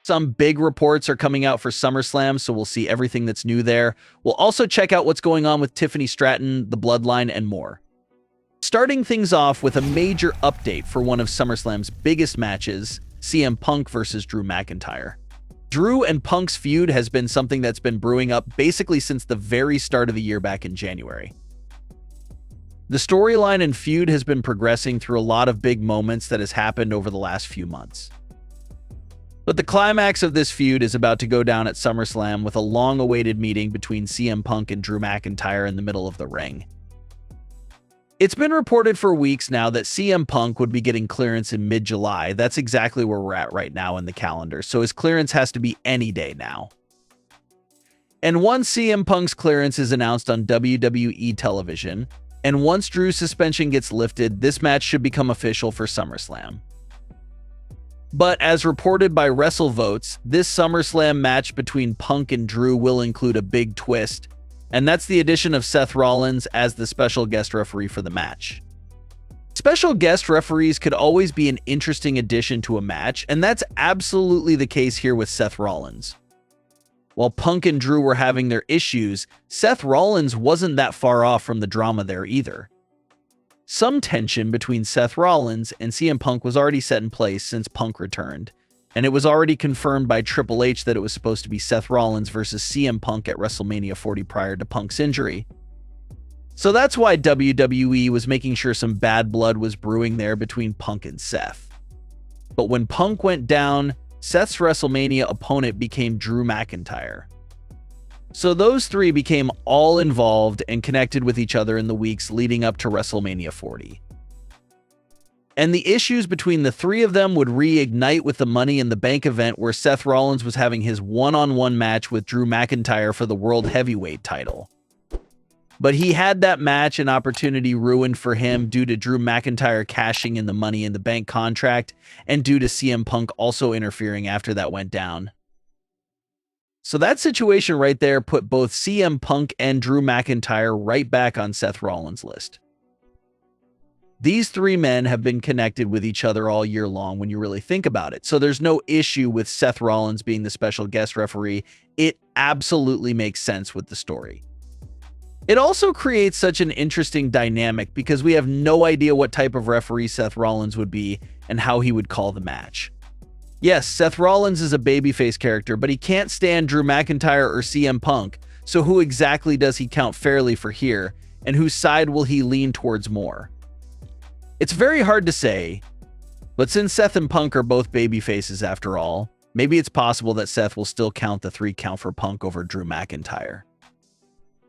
Some big reports are coming out for SummerSlam, so we'll see everything that's new there. We'll also check out what's going on with Tiffany Stratton, the Bloodline, and more. Starting things off with a major update for one of SummerSlam's biggest matches, CM Punk versus Drew McIntyre. Drew and Punk's feud has been something that's been brewing up basically since the very start of the year back in January. The storyline and feud has been progressing through a lot of big moments that has happened over the last few months. But the climax of this feud is about to go down at SummerSlam with a long-awaited meeting between CM Punk and Drew McIntyre in the middle of the ring. It's been reported for weeks now that CM Punk would be getting clearance in mid-July. That's exactly where we're at right now in the calendar, so his clearance has to be any day now. And once CM Punk's clearance is announced on WWE television, and once Drew's suspension gets lifted, this match should become official for SummerSlam. But as reported by WrestleVotes, this SummerSlam match between Punk and Drew will include a big twist, and that's the addition of Seth Rollins as the special guest referee for the match. Special guest referees could always be an interesting addition to a match, and that's absolutely the case here with Seth Rollins. While Punk and Drew were having their issues, Seth Rollins wasn't that far off from the drama there either. Some tension between Seth Rollins and CM Punk was already set in place since Punk returned, and it was already confirmed by Triple H that it was supposed to be Seth Rollins versus CM Punk at WrestleMania 40 prior to Punk's injury. So that's why WWE was making sure some bad blood was brewing there between Punk and Seth. But when Punk went down, Seth's WrestleMania opponent became Drew McIntyre. So those three became all involved and connected with each other in the weeks leading up to WrestleMania 40. And the issues between the three of them would reignite with the Money in the Bank event where Seth Rollins was having his one-on-one match with Drew McIntyre for the World Heavyweight title. But he had that match and opportunity ruined for him due to Drew McIntyre cashing in the Money in the Bank contract and due to CM Punk also interfering after that went down. So that situation right there put both CM Punk and Drew McIntyre right back on Seth Rollins' list. These three men have been connected with each other all year long when you really think about it. So there's no issue with Seth Rollins being the special guest referee. It absolutely makes sense with the story. It also creates such an interesting dynamic because we have no idea what type of referee Seth Rollins would be and how he would call the match. Yes, Seth Rollins is a babyface character, but he can't stand Drew McIntyre or CM Punk, so who exactly does he count fairly for here, and whose side will he lean towards more? It's very hard to say, but since Seth and Punk are both babyfaces after all, maybe it's possible that Seth will still count the 3 count for Punk over Drew McIntyre.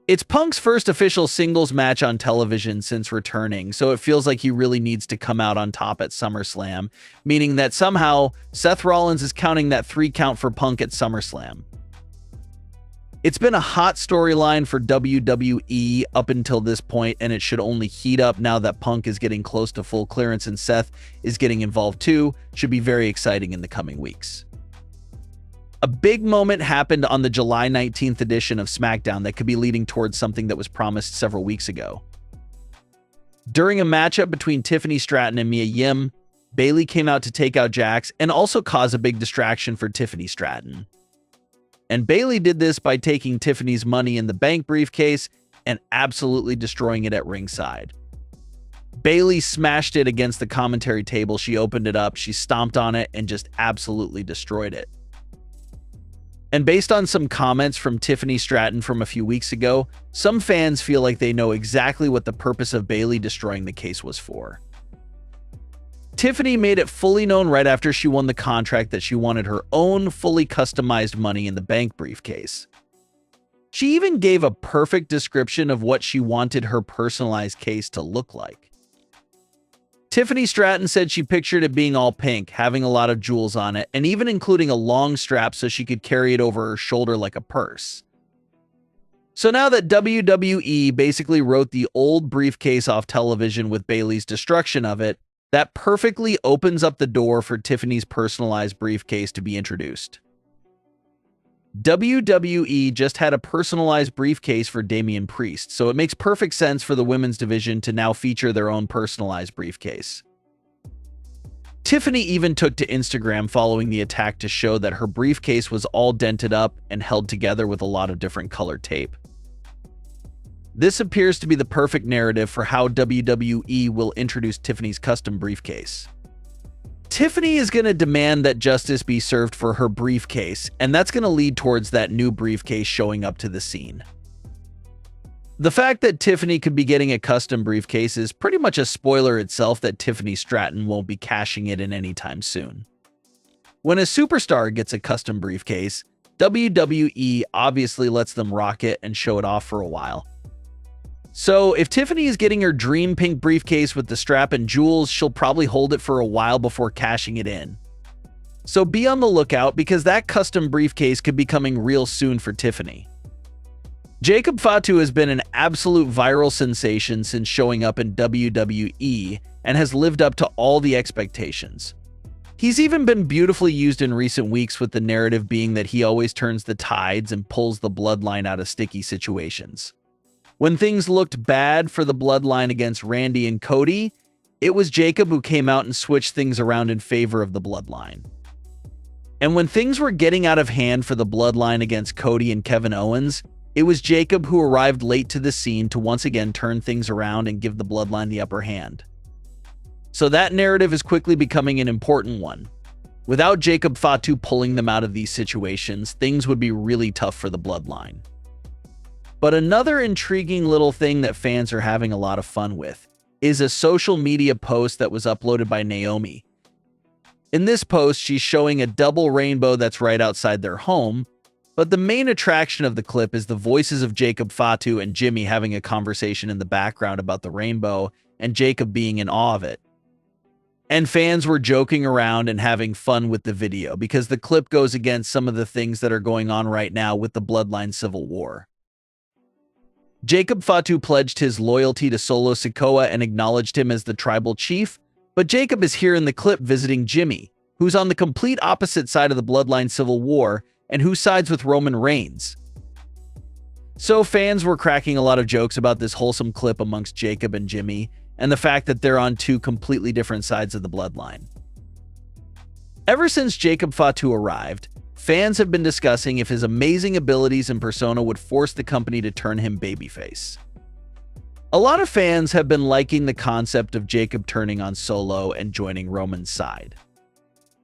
It's Punk's first official singles match on television since returning, so it feels like he really needs to come out on top at SummerSlam, meaning that somehow Seth Rollins is counting that 3 count for Punk at SummerSlam. It's been a hot storyline for WWE up until this point, and it should only heat up now that Punk is getting close to full clearance and Seth is getting involved too. Should be very exciting in the coming weeks. A big moment happened on the July 19th edition of Smackdown that could be leading towards something that was promised several weeks ago. During a matchup between Tiffany Stratton and Mia Yim, Bayley came out to take out Jax and also cause a big distraction for Tiffany Stratton. And Bayley did this by taking Tiffany's Money in the Bank briefcase and absolutely destroying it at ringside. Bayley smashed it against the commentary table. She opened it up, she stomped on it, and just absolutely destroyed it. And based on some comments from Tiffany Stratton from a few weeks ago, some fans feel like they know exactly what the purpose of Bayley destroying the case was for. Tiffany made it fully known right after she won the contract that she wanted her own fully customized Money in the Bank briefcase. She even gave a perfect description of what she wanted her personalized case to look like. Tiffany Stratton said she pictured it being all pink, having a lot of jewels on it, and even including a long strap so she could carry it over her shoulder like a purse. So now that WWE basically wrote the old briefcase off television with Bayley's destruction of it, that perfectly opens up the door for Tiffany's personalized briefcase to be introduced. WWE just had a personalized briefcase for Damian Priest, so it makes perfect sense for the women's division to now feature their own personalized briefcase. Tiffany even took to Instagram following the attack to show that her briefcase was all dented up and held together with a lot of different colored tape. This appears to be the perfect narrative for how WWE will introduce Tiffany's custom briefcase. Tiffany is going to demand that justice be served for her briefcase, and that's going to lead towards that new briefcase showing up to the scene. The fact that Tiffany could be getting a custom briefcase is pretty much a spoiler itself that Tiffany Stratton won't be cashing it in anytime soon. When a superstar gets a custom briefcase, WWE obviously lets them rock it and show it off for a while. So if Tiffany is getting her dream pink briefcase with the strap and jewels, she'll probably hold it for a while before cashing it in. So be on the lookout because that custom briefcase could be coming real soon for Tiffany. Jacob Fatu has been an absolute viral sensation since showing up in WWE and has lived up to all the expectations. He's even been beautifully used in recent weeks, with the narrative being that he always turns the tides and pulls the Bloodline out of sticky situations. When things looked bad for the Bloodline against Randy and Cody, it was Jacob who came out and switched things around in favor of the Bloodline. And when things were getting out of hand for the Bloodline against Cody and Kevin Owens, it was Jacob who arrived late to the scene to once again turn things around and give the Bloodline the upper hand. So that narrative is quickly becoming an important one. Without Jacob Fatu pulling them out of these situations, things would be really tough for the Bloodline. But another intriguing little thing that fans are having a lot of fun with is a social media post that was uploaded by Naomi. In this post, she's showing a double rainbow that's right outside their home, but the main attraction of the clip is the voices of Jacob Fatu and Jimmy having a conversation in the background about the rainbow and Jacob being in awe of it. And fans were joking around and having fun with the video because the clip goes against some of the things that are going on right now with the Bloodline Civil War. Jacob Fatu pledged his loyalty to Solo Sikoa and acknowledged him as the tribal chief, but Jacob is here in the clip visiting Jimmy, who's on the complete opposite side of the Bloodline Civil War and who sides with Roman Reigns. So fans were cracking a lot of jokes about this wholesome clip amongst Jacob and Jimmy and the fact that they're on two completely different sides of the Bloodline. Ever since Jacob Fatu arrived, fans have been discussing if his amazing abilities and persona would force the company to turn him babyface. A lot of fans have been liking the concept of Jacob turning on Solo and joining Roman's side.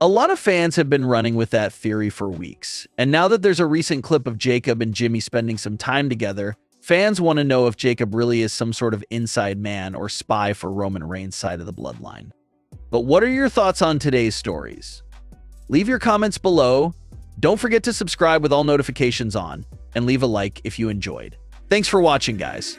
A lot of fans have been running with that theory for weeks, and now that there's a recent clip of Jacob and Jimmy spending some time together, fans want to know if Jacob really is some sort of inside man or spy for Roman Reigns' side of the Bloodline. But what are your thoughts on today's stories? Leave your comments below. Don't forget to subscribe with all notifications on, and leave a like if you enjoyed. Thanks for watching, guys.